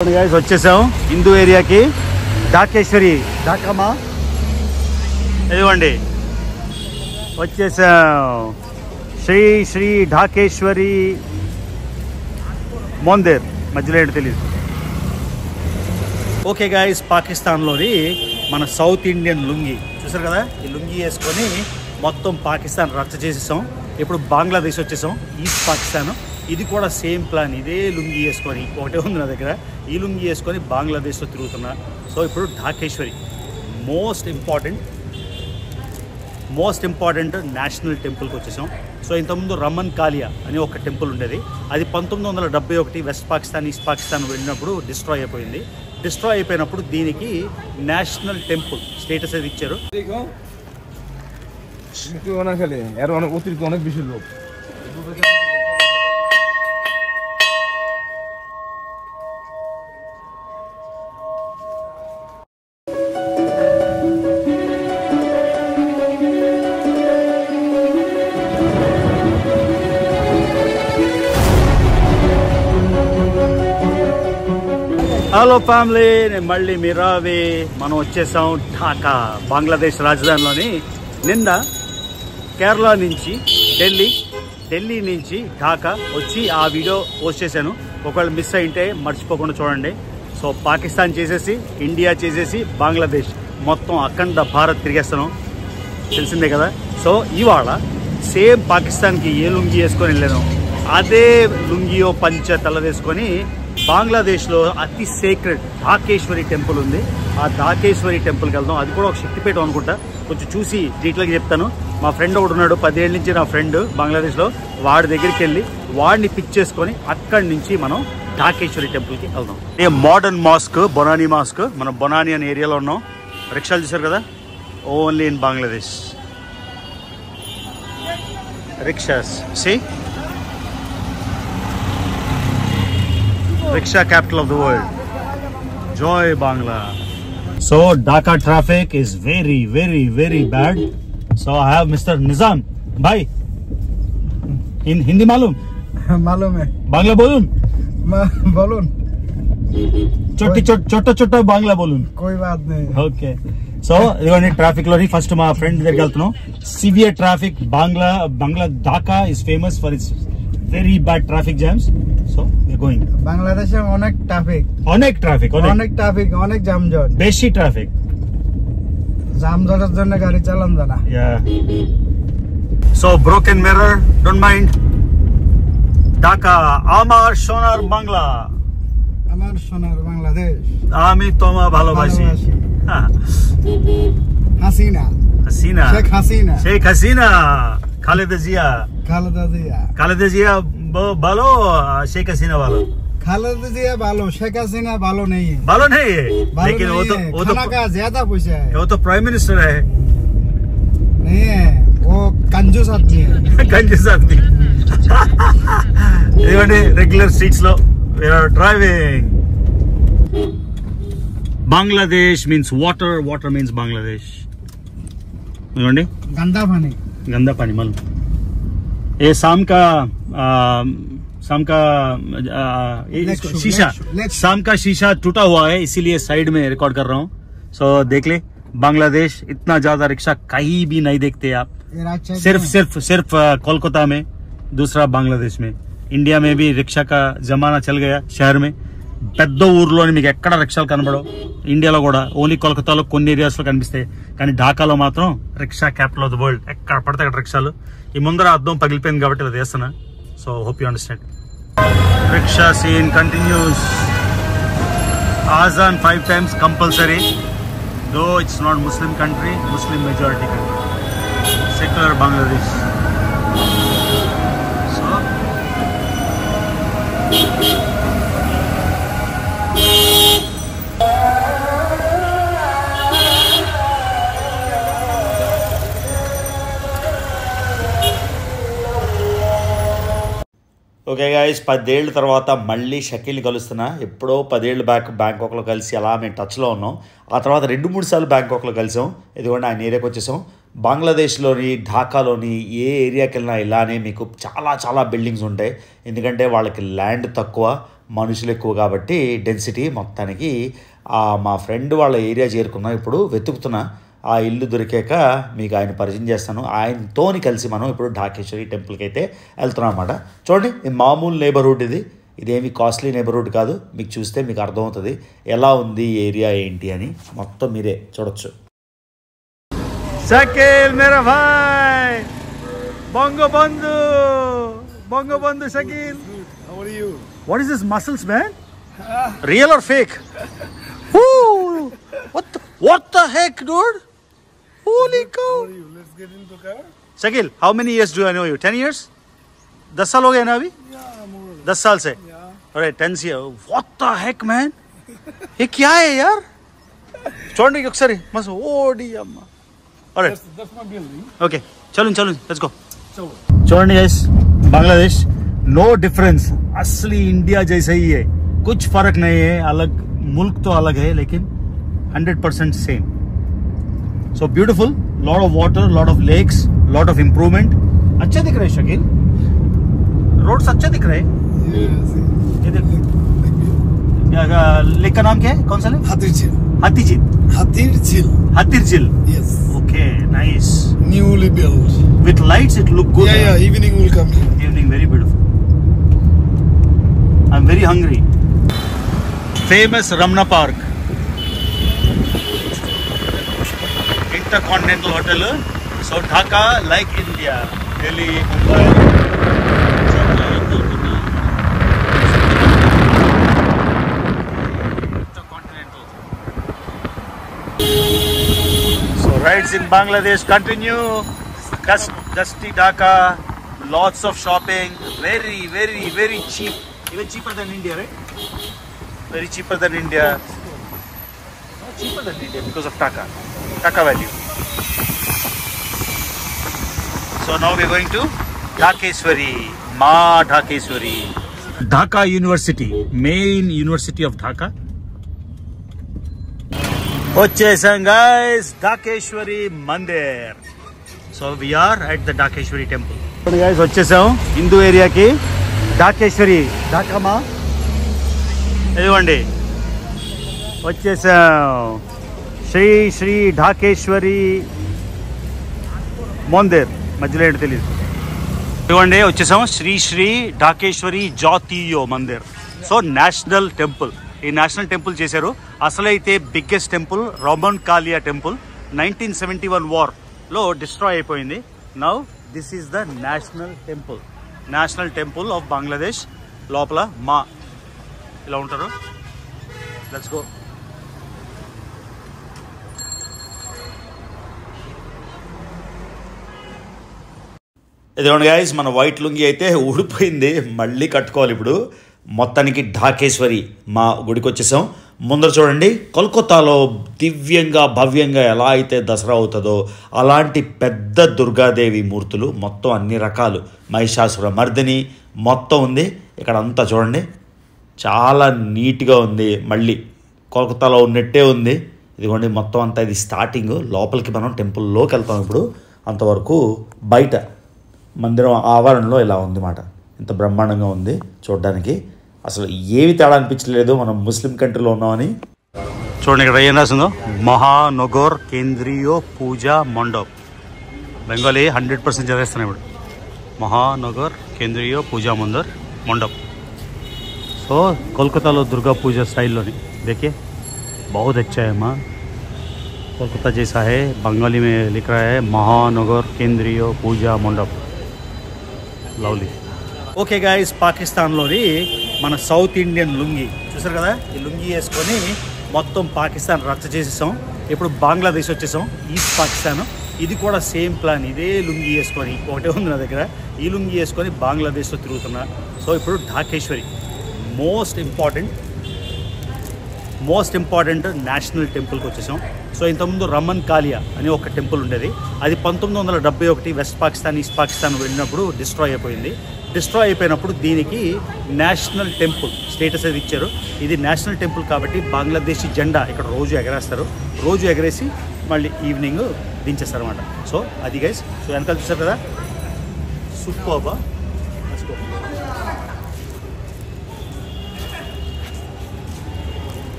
Guys వచ్చేసాం హిందూ ఏరియాకి ఢాకేశ్వరి ఢాకమా ఇదిగోండి వచ్చేసాం శ్రీ శ్రీ ఢాకేశ్వరి మందిర్ మధ్యలో ఏంటో తెలియదు. ఓకే గాయస్, పాకిస్తాన్లోని మన సౌత్ ఇండియన్ లుంగి చూసారు కదా, ఈ లుంగి వేసుకొని మొత్తం పాకిస్తాన్ రచ్చ చేసేసాం. ఇప్పుడు బంగ్లాదేశ్ వచ్చేసాం, ఈస్ట్ పాకిస్తాన్. ఇది కూడా సేమ్ ప్లాన్, ఇదే లుంగి వేసుకొని ఒకటే ఉంది నా దగ్గర, ఈ లుంగి వేసుకొని బంగ్లాదేశ్లో తిరుగుతున్నా. సో ఇప్పుడు ఢాకేశ్వరి మోస్ట్ ఇంపార్టెంట్ నేషనల్ టెంపుల్కి వచ్చేసాం. సో ఇంతకుముందు రమన్ కాలియా అని ఒక టెంపుల్ ఉండేది, అది 1971 వెస్ట్ పాకిస్తాన్ ఈస్ట్ పాకిస్తాన్ వెళ్ళినప్పుడు డిస్ట్రాయ్ అయిపోయింది. డిస్ట్రాయ్ అయిపోయినప్పుడు దీనికి నేషనల్ టెంపుల్ స్టేటస్ అది ఇచ్చారు. অতিরিক্ত অনেক বেশি লোক। హలో ఫ్యామిలీ, నేను మళ్ళీ మీరావి. మనం వచ్చేసాం ఢాకా, బంగ్లాదేశ్ రాజధానిలోని. నిన్న కేరళ నుంచి ఢిల్లీ నుంచి ఢాకా వచ్చి ఆ వీడియో పోస్ట్ చేశాను. ఒకవేళ మిస్ అయింటే మర్చిపోకుండా చూడండి. సో పాకిస్తాన్ చేసేసి, ఇండియా చేసేసి, బంగ్లాదేశ్ మొత్తం అఖండ భారత్ తిరిగేస్తాను, తెలిసిందే కదా. సో ఇవాళ సేమ్ పాకిస్తాన్కి ఏ లుంగి వేసుకొని వెళ్ళాను, అదే లుంగియో పంచ తల వేసుకొని బంగ్లాదేశ్లో అతి సేక్రెడ్ ఢాకేశ్వరి టెంపుల్ ఉంది. ఆ ఢాకేశ్వరి టెంపుల్కి వెళ్దాం. అది కూడా ఒక శక్తిపీఠం అనుకుంటా, కొంచెం చూసి డీటెయిల్గా చెప్తాను. మా ఫ్రెండ్ ఒకడు ఉన్నాడు, 10 ఏళ్ళ నుంచి నా ఫ్రెండ్ బంగ్లాదేశ్లో. వాడి దగ్గరికి వెళ్ళి వాడిని పిక్ చేసుకొని అక్కడి నుంచి మనం ఢాకేశ్వరి టెంపుల్కి వెళ్దాం. A modern mosque, Banani mosque. మనం బొనానీ అనే ఏరియాలో ఉన్నాం. రిక్షాలు చూసారు కదా, ఓన్లీ ఇన్ బంగ్లాదేశ్ రిక్షాస్. సి rickshaw capital of the world. Joy Bangla. So Dhaka traffic is very bad. So I have Mr. Nizam bhai, in Hindi मालूम है बांग्ला बोलूं? बोलूं, छोटा बांग्ला बोलूं? कोई बात नहीं. Okay. సో ఇదిగోండి ట్రాఫిక్ లోని ఫస్ట్ మా ఫ్రెండ్ దగ్గరికి వెళ్తున్నాం. Severe traffic. Bangla Dhaka is famous for its very bad traffic jams. So we're going. Bangladesh e onek traffic, onek jamjot, beshi traffic, jamjoter jonne gari chalan jana. Yeah. So broken mirror, don't mind. Dhaka, amar sonar bangla, amar sonar Bangladesh, ami toma bhalobashi. Hasina, Sheikh Hasina, Khaleda Zia भालो, शेख हसीना भालो. खालेदा जिया भालो, शेख हसीना भालो नहीं है. लेकिन वो तो का ज्यादा पैसा है. वो तो प्राइम मिनिस्टर है. नहीं है, वो कंजूस आदमी है. Regular streets low we are driving. Bangladesh means water means Bangladesh. गंदा पानी मालूम. ये शाम का शीशा टूटा हुआ है, इसीलिए साइड में रिकॉर्ड कर रहा हूँ. सो देख ले, बांग्लादेश इतना ज्यादा रिक्शा कहीं भी नहीं देखते आप. सिर्फ कोलकाता में, दूसरा बांग्लादेश में. इंडिया में भी रिक्शा का जमाना चल गया. शहर में పెద్ద ఊర్లోని మీకు ఎక్కడ రిక్షాలు కనబడవు. ఇండియాలో కూడా ఓన్లీ కోల్కతాలో కొన్ని ఏరియాస్ లో కనిపిస్తాయి, కానీ ఢాకాలో మాత్రం rickshaw capital of the world. ఎక్కడ పడితే అక్కడ రిక్షాలు. ఈ ముందర అద్దం పగిలిపోయింది కాబట్టి ఇలా చేస్తున్నా. So hope you understand. Rickshaw scene continues. ఆజాన్ 5 times compulsory, though it's not Muslim country, Muslim majority country, secular Bangladesh. So okay guys, 10 ఏళ్ళ తర్వాత మళ్ళీ షకీల్ని కలుస్తున్నా. ఎప్పుడో 10 ఏళ్ళు బ్యాక్ బ్యాంకాక్లో కలిసి అలా మేము టచ్లో ఉన్నాం. ఆ తర్వాత 2-3 సార్లు బ్యాంకాక్లో కలిసాం. ఇదిగోండి ఆయన ఏరియాకి వచ్చేసాం. బంగ్లాదేశ్లోని ఢాకాలోని ఏ ఏరియాకి వెళ్ళినా ఇలానే మీకు చాలా చాలా బిల్డింగ్స్ ఉంటాయి. ఎందుకంటే వాళ్ళకి ల్యాండ్ తక్కువ, మనుషులు ఎక్కువ కాబట్టి డెన్సిటీ మొత్తానికి. మా ఫ్రెండ్ వాళ్ళ ఏరియా చేరుకున్నా, ఇప్పుడు వెతుకుతున్నా. ఆ ఇల్లు దొరికాక మీకు ఆయన పరిచయం చేస్తాను. ఆయనతోని కలిసి మనం ఇప్పుడు ఢాకేశ్వరి టెంపుల్కి అయితే వెళ్తున్నాం అన్నమాట. చూడండి, ఇది మామూలు నేబర్హుడ్, ఇదేమి కాస్ట్లీ నేబర్హుడ్ కాదు. మీకు చూస్తే మీకు అర్థమవుతుంది ఎలా ఉంది ఏరియా ఏంటి అని. మొత్తం మీరే చూడొచ్చు. Shakil, mera bhai, bongo bandhu Shakil. How are you? What is this muscles, man? Real or fake? Ooh, what the heck, dude? Holy cow! How are you? Let's get into car. Shakil, how many years do I know you? 10 years? 10 साल हो गए ना अभी? Yeah, more. 10 साल से? Yeah. Alright, 10 years. What the heck, man? ये क्या है यार? చూడండి ఒకసారి మస్తు ఓడి అమ్మ. Alright. That's my building. Okay, चलो let's go. So, చూడండి గైస్, बांग्लादेश नो डिफरेंस, असली इंडिया जैसा ही है. कुछ फर्क नहीं है. अलग मुल्क तो अलग है लेकिन 100% same. So beautiful, lot of water, lot of lakes, lot of improvement. अच्छा दिख रहा है शकील, रोड्स अच्छा दिख रहा है. yes. ये देख, लेक का नाम क्या है? कौन सा lake? Hatirchil. Hatirchil. Yes. Okay, nice. Newly built. With lights it look good. Yeah. Evening will come here. Evening, very beautiful. I'm very hungry. Famous Ramna Park, Intercontinental Hotel. So Dhaka like India, Delhi, Mumbai, Intercontinental. So rides in Bangladesh continue. Dusty Dhaka, lots of shopping, very cheap, even cheaper than India, right? Very cheaper than India. Not cheaper than India because of Taka value. So now we are going to Dhakeshwari, Dhakeshwari. Dhaka University, main university of Dhaka. Vachesam guys, Dhakeshwari Mandir. So we are at the Dhakeshwari temple. So guys, vachesam Hindu area ki Dhakeshwari, Dhaka ma. ఇదిగోండి వచ్చేసాం, శ్రీ ఢాకేశ్వరి మందిర్. మధ్యలో ఏంటో తెలియదు. ఇదిగోండి వచ్చేసాం, Shri Dhakeshwari Jatiya Mandir. So national temple, ఈ national temple చేశారు. అసలైతే బిగ్గెస్ట్ టెంపుల్ రోమన్ కాలియా టెంపుల్ 1971 వార్లో డిస్ట్రాయ్ అయిపోయింది. Now this is the national temple of Bangladesh. లోపల ఇలా ఉంటారు. Let's go. ఇదిగోండి గైస్, మన వైట్ లుంగి అయితే ఊడిపోయింది, మళ్ళీ కట్టుకోవాలి ఇప్పుడు. మొత్తానికి ఢాకేశ్వరి మా గుడికి వచ్చేసాం. ముందర చూడండి, కోల్కతాలో దివ్యంగా భవ్యంగా ఎలా అయితే దసరా అవుతుందో అలాంటి పెద్ద దుర్గాదేవి మూర్తులు మొత్తం అన్ని రకాలు, మహిషాసుర మర్దిని మొత్తం ఉంది ఇక్కడ అంతా. చూడండి చాలా నీట్గా ఉంది, మళ్ళీ కోల్కతాలో ఉన్నట్టే ఉంది. ఇదిగోండి మొత్తం అంతా ఇది స్టార్టింగ్. లోపలికి మనం టెంపుల్లోకి వెళ్తాం ఇప్పుడు. అంతవరకు బయట మందిరం ఆవరణలో ఇలా ఉంది మాట. ఇంత బ్రహ్మాండంగా ఉంది చూడడానికి. అసలు ఏమి తేడా అనిపించలేదు, మనం ముస్లిం కంట్రీలో ఉన్నామని. చూడండి ఇక్కడ ఏం రాసిందో, మహానగర్ కేంద్రీయ పూజా మండప్. బెంగాలీ 100% చదివేస్తున్నాయి ఇప్పుడు. మహానగర్ కేంద్రీయ పూజా మండప్. సో కోల్కతాలో దుర్గా పూజ స్టైల్లోని देखिए बहुत अच्छा है माँ. कोलकाता जैसा है. बंगाली में लिख रहा है महानगर केंद्रीय पूजा मंडप. లవ్లీ. ఓకే గైస్, పాకిస్తాన్లోని మన సౌత్ ఇండియన్ లుంగి చూసారు కదా. ఈ లుంగి వేసుకొని మొత్తం పాకిస్తాన్ రచ్చ చేసేసాం. ఇప్పుడు బంగ్లాదేశ్ వచ్చేసాం, ఈస్ట్ పాకిస్తాన్. ఇది కూడా సేమ్ ప్లాన్, ఇదే లుంగి వేసుకొని, ఒకటే ఉంది నా దగ్గర, ఈ లుంగి వేసుకొని బంగ్లాదేశ్లో తిరుగుతున్నా. సో ఇప్పుడు ఢాకేశ్వరి మోస్ట్ ఇంపార్టెంట్ నేషనల్ టెంపుల్కి వచ్చేసాం. సో ఇంతకుముందు రమన్ కాలియా అని ఒక టెంపుల్ ఉండేది. అది 1971 వెస్ట్ పాకిస్తాన్ ఈస్ట్ పాకిస్తాన్ వెళ్ళినప్పుడు డిస్ట్రాయ్ అయిపోయింది. డిస్ట్రాయ్ అయిపోయినప్పుడు దీనికి నేషనల్ టెంపుల్ స్టేటస్ అది ఇచ్చారు. ఇది నేషనల్ టెంపుల్ కాబట్టి బంగ్లాదేశీ జెండా ఇక్కడ రోజు ఎగరేస్తారు. రోజు ఎగరేసి మళ్ళీ ఈవినింగ్ దించేస్తారు అనమాట. సో అది గైస్. సో వెనకాల చూసారు కదా, superb.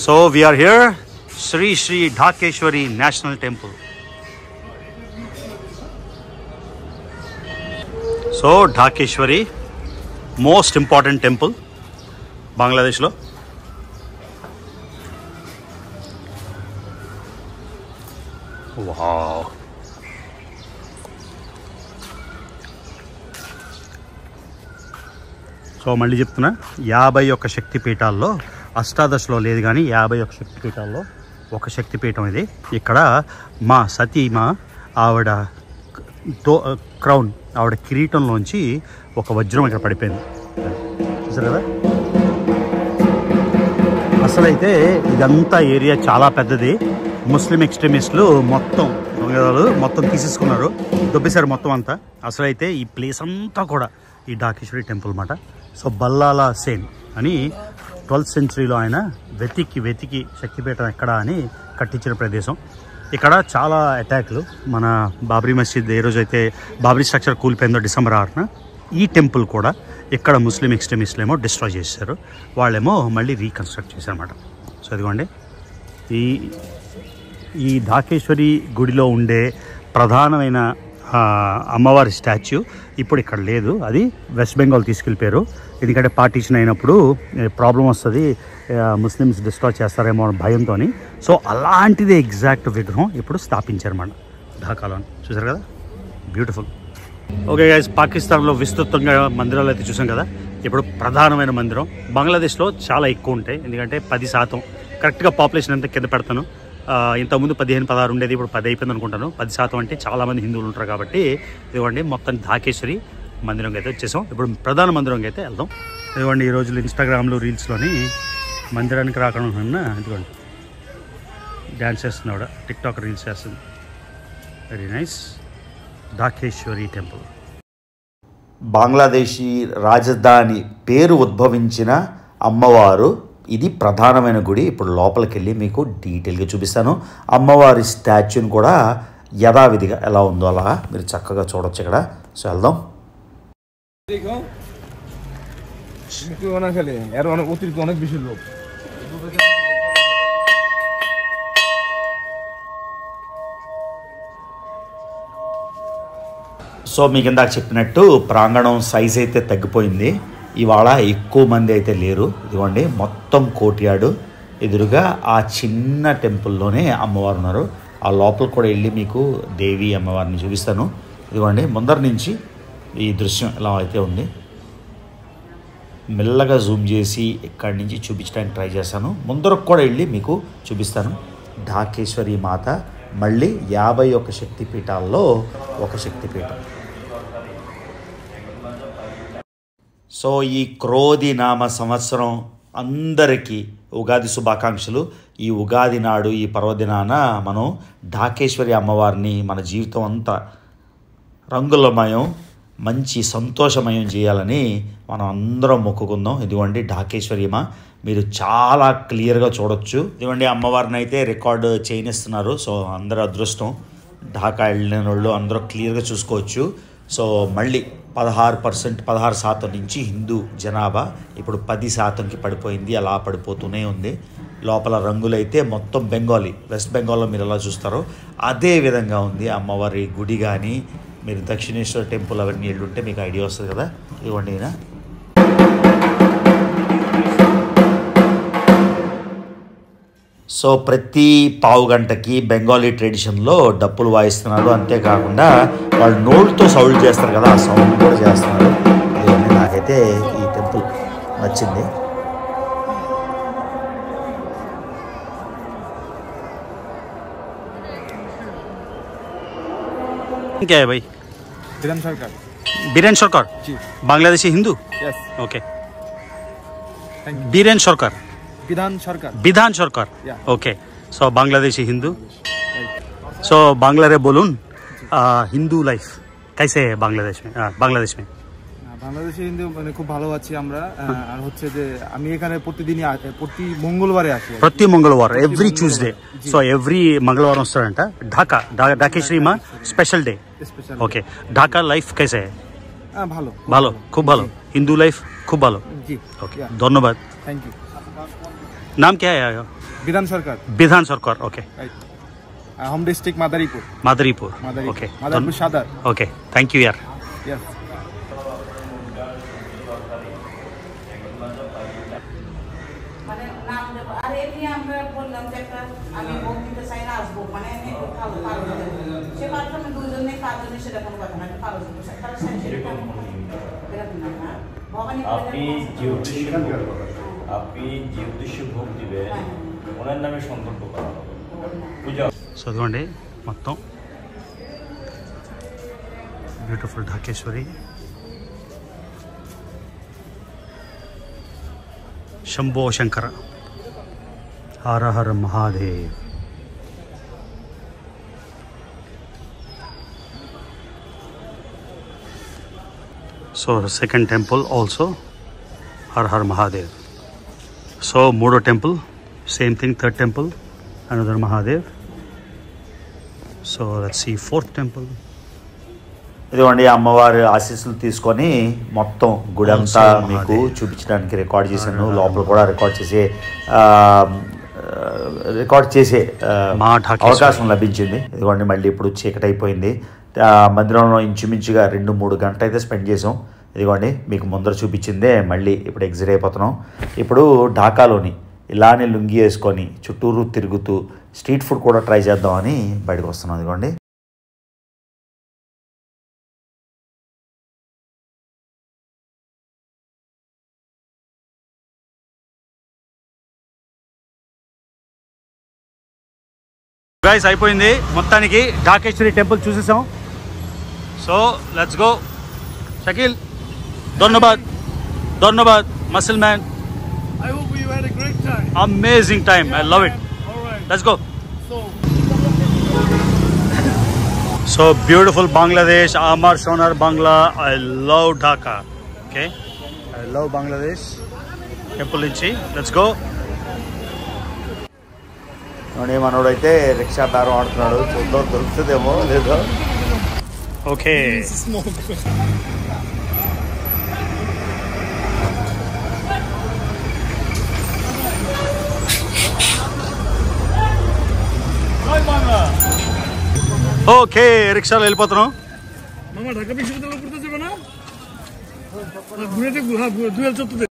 So we are here, Sri Sri Dhakeshwari National Temple. So Dhakeshwari, most important temple Bangladesh lo. Wow. So మళ్ళీ చెప్తున్నా, 51 శక్తిపీఠాల్లో అష్టాదశలో లేదు కానీ 51 శక్తిపీఠాల్లో ఒక శక్తిపీఠం ఇది. ఇక్కడ మా సతీమ ఆవిడ క్రౌన్, ఆవిడ కిరీటంలోంచి ఒక వజ్రం ఇక్కడ పడిపోయింది. చూసారు కదా. అసలైతే ఇదంతా ఏరియా చాలా పెద్దది. ముస్లిం ఎక్స్ట్రీమిస్టులు మొత్తం తీసేసుకున్నారు, దొబ్బేశారు మొత్తం అంతా. అసలైతే ఈ ప్లేస్ అంతా కూడా ఈ ఢాకేశ్వరి టెంపుల్ అన్నమాట. సో బల్లాలా సేన్ అని 12th centuryలో ఆయన వెతికి శక్తిపీఠం ఎక్కడ అని కట్టించిన ప్రదేశం. ఇక్కడ చాలా అటాక్లు, మన బాబ్రీ మసీద్ ఏ రోజైతే బాబ్రీ స్ట్రక్చర్ కూలిపోయిందో December 6న, ఈ టెంపుల్ కూడా ఇక్కడ ముస్లిం ఎక్స్ట్రీమిస్టులు ఏమో డిస్ట్రాయ్ చేశారు, వాళ్ళేమో మళ్ళీ రీకన్స్ట్రక్ట్ చేశారన్నమాట. సో ఇదిగోండి ఈ ఢాకేశ్వరి గుడిలో ఉండే ప్రధానమైన అమ్మవారి స్టాచ్యూ ఇప్పుడు ఇక్కడ లేదు. అది వెస్ట్ బెంగాల్ తీసుకెళ్ళిపోయారు, ఎందుకంటే పార్టీషన్ అయినప్పుడు ప్రాబ్లం వస్తుంది, ముస్లిమ్స్ డిస్ట్రాయ్ చేస్తారేమో అని భయంతో. సో అలాంటిది ఎగ్జాక్ట్ విగ్రహం ఇప్పుడు స్థాపించారన్నమాట ఢాకాలో. చూసారు కదా, బ్యూటిఫుల్. ఓకే గైస్, పాకిస్తాన్లో విస్తృతంగా మందిరాలు అయితే చూసాం కదా. ఇప్పుడు ప్రధానమైన మందిరం బంగ్లాదేశ్లో చాలా ఎక్కువ ఉంటాయి, ఎందుకంటే 10% కరెక్ట్గా పాపులేషన్ అంతా కింద పెడతాను. ఇంతకుముందు 15-16 ఉండేది, ఇప్పుడు 10 అయిపోయింది అనుకుంటాను. 10% అంటే చాలామంది హిందువులు ఉంటారు కాబట్టి ఇదిగోండి మొత్తం ఢాకేశ్వరి మందిరంకి అయితే వచ్చేసాం. ఇప్పుడు ప్రధాన మందిరంకి అయితే వెళ్దాం. ఇదిగోండి ఈ రోజులు ఇన్స్టాగ్రామ్లో రీల్స్లోని మందిరానికి రాకుండా ఇదిగోండి డ్యాన్స్ చేస్తున్నాడు, టిక్టాక్ రీల్స్ చేస్తుంది. Very nice. Dhakeshwari temple Bangladeshi రాజధాని పేరు ఉద్భవించిన అమ్మవారు. ఇది ప్రధానమైన గుడి. ఇప్పుడు లోపలికి వెళ్ళి మీకు డీటెయిల్గా చూపిస్తాను. అమ్మవారి స్టాచ్యూని కూడా యథావిధిగా ఎలా ఉందో అలా మీరు చక్కగా చూడొచ్చు ఇక్కడ. సో వెళ్దాం. సో మీకు ఇందాక చెప్పినట్టు ప్రాంగణం సైజ్ అయితే తగ్గిపోయింది. ఇవాళ ఎక్కువ మంది అయితే లేరు. ఇదిగోండి మొత్తం కోర్ట్యార్డు ఎదురుగా ఆ చిన్న టెంపుల్లోనే అమ్మవారు ఉన్నారు. ఆ లోపల కూడా వెళ్ళి మీకు దేవి అమ్మవారిని చూపిస్తాను. ఇదిగోండి ముందర నుంచి ఈ దృశ్యం ఎలా అయితే ఉంది. మెల్లగా జూమ్ చేసి ఇక్కడి నుంచి చూపించడానికి ట్రై చేస్తాను. ముందరకు కూడా వెళ్ళి మీకు చూపిస్తాను. ఢాకేశ్వరి మాత మళ్ళీ 51 శక్తిపీఠాల్లో ఒక శక్తిపీఠం. సో ఈ క్రోధి నామ సంవత్సరం అందరికీ ఉగాది శుభాకాంక్షలు. ఈ ఉగాది నాడు ఈ పర్వదినాన మనం ఢాకేశ్వరి అమ్మవారిని మన జీవితం అంతా రంగులమయం, మంచి సంతోషమయం చేయాలని మనం అందరం మొక్కుకుందాం. ఇదిగోండి ఢాకేశ్వరిమ మీరు చాలా క్లియర్గా చూడొచ్చు. ఇదిగోండి అమ్మవారిని అయితే రికార్డు చేయనిస్తున్నారు. సో అందరూ అదృష్టం, ఢాకా వెళ్ళిన వాళ్ళు అందరూ క్లియర్గా చూసుకోవచ్చు. సో మళ్ళీ 16% నుంచి హిందూ జనాభా ఇప్పుడు 10%కి పడిపోయింది. అలా పడిపోతూనే ఉంది. లోపల రంగులైతే మొత్తం బెంగాలీ, వెస్ట్ బెంగాల్లో మీరు ఎలా చూస్తారో అదే విధంగా ఉంది. అమ్మవారి గుడి కానీ మీరు దక్షిణేశ్వర టెంపుల్ అవన్నీ వెళ్ళుంటే మీకు ఐడియా వస్తుంది కదా. ఇవ్వండి ఈయన. సో ప్రతి పావు గంటకి బెంగాలీ ట్రెడిషన్లో డప్పులు వాయిస్తున్నారు. అంతేకాకుండా వాళ్ళు నోళ్ళతో సౌండ్ చేస్తారు కదా, ఆ సౌండ్ కూడా చేస్తున్నారు. ఇవన్నీ నాకైతే ఈ టెంపుల్ నచ్చింది. क्या है भाई? Biren Sarkar. Biren Sarkar ji. Bangladeshi Hindu. Yes. Okay. Thank you. Biren Sarkar. Bidhan Sarkar. Bidhan Sarkar. Yeah. Okay. So Bangladeshi Hindu. So Bangla रे बोलून हिंदू लाइफ कैसे है बांग्लादेश में? बांग्लादेश में বাংলাদেশে হিন্দু মানে খুব ভালো আছি আমরা আর হচ্ছে যে আমি এখানে প্রতিদিনই প্রতি মঙ্গলবারে আসি ప్రతి మంగళవారం ఎవ్రీ ట్యూస్డే సో ఎవ్రీ మంగళవారం వస్తాడంట ఢాకా ఢాకేశ్వరి మా special day special okay Dhaka life कैसे है ভালো ভালো খুব ভালো हिंदू लाइफ खूब ভালো জি ओके धन्यवाद থ্যাংক ইউ नाम क्या है आपका? Bidhan Sarkar Bidhan Sarkar okay home district Madaripur Madaripur okay Madaripur Sadar okay thank you यार ইয়েস মানে নাম দেব আর এমনি আমরা বললাম যে একটা আমি ভোট দিতে চাই না আসবো মানে আমি একটু ভালো পারবো সে মাধ্যমে দুজনে কাজজনে সেটা কোনো কথা না আমি পারবো তারা এরকম না ভবানী আপনি যে উদ্দেশ্যে ভোট দিবেন ওনার নামে সংকল্প করা হবে পূজা చదవండి మొత్తం beautiful Dhakeshwari Shambho Shankara Hara Hara Mahadev so second temple also Hara Hara Mahadev so మూడో temple same thing third temple another Mahadev so let's see fourth temple ఇదిగోండి అమ్మవారి ఆశీస్సులు తీసుకొని మొత్తం గుడి అంతా Also, మీకు మహాదేవ్. చూపించడానికి రికార్డ్ చేశాను లోపల కూడా రికార్డ్ చేసే మా ఢాకేశ్వరి. అవకాశం లభించింది. ఇదిగోండి మళ్ళీ ఇప్పుడు చీకటి అయిపోయింది. మందిరంలో ఇంచుమించుగా 2-3 గంటలు అయితే స్పెండ్ చేసాం. ఇదిగోండి మీకు ముందర చూపించిందే మళ్ళీ ఇప్పుడు ఎగ్జిట్ అయిపోతున్నాం. ఇప్పుడు ఢాకాలోని ఇలానే లుంగి వేసుకొని చుట్టూరు తిరుగుతూ స్ట్రీట్ ఫుడ్ కూడా ట్రై చేద్దామని బయటకు వస్తున్నాం. ఇదిగోండి గైస్ అయిపోయింది మొత్తానికి ఢాకేశ్వరి టెంపుల్ చూసేసాం. So let's go. షకీల్ ధన్యవాద్ ధన్యవాద్ muscle man. I hope you had a great time. Amazing time. I love it. All right. Let's go. So beautiful Bangladesh, Amar Sonar Bangla. I love Dhaka. Okay, I love Bangladesh. Temple నుంచి let's go. మనోడైతే rickshaw దారం ఆడుతున్నాడు. చూద్దాం దొరుకుతుందేమో లేదో. Okay, okay రిక్షాలో వెళ్ళిపోతున్నాం. মামা ঢাকা বিশ্ববিদ্যালয় পড়তে যাবে না? ঘুরে দেখবো, হ্যাঁ 2014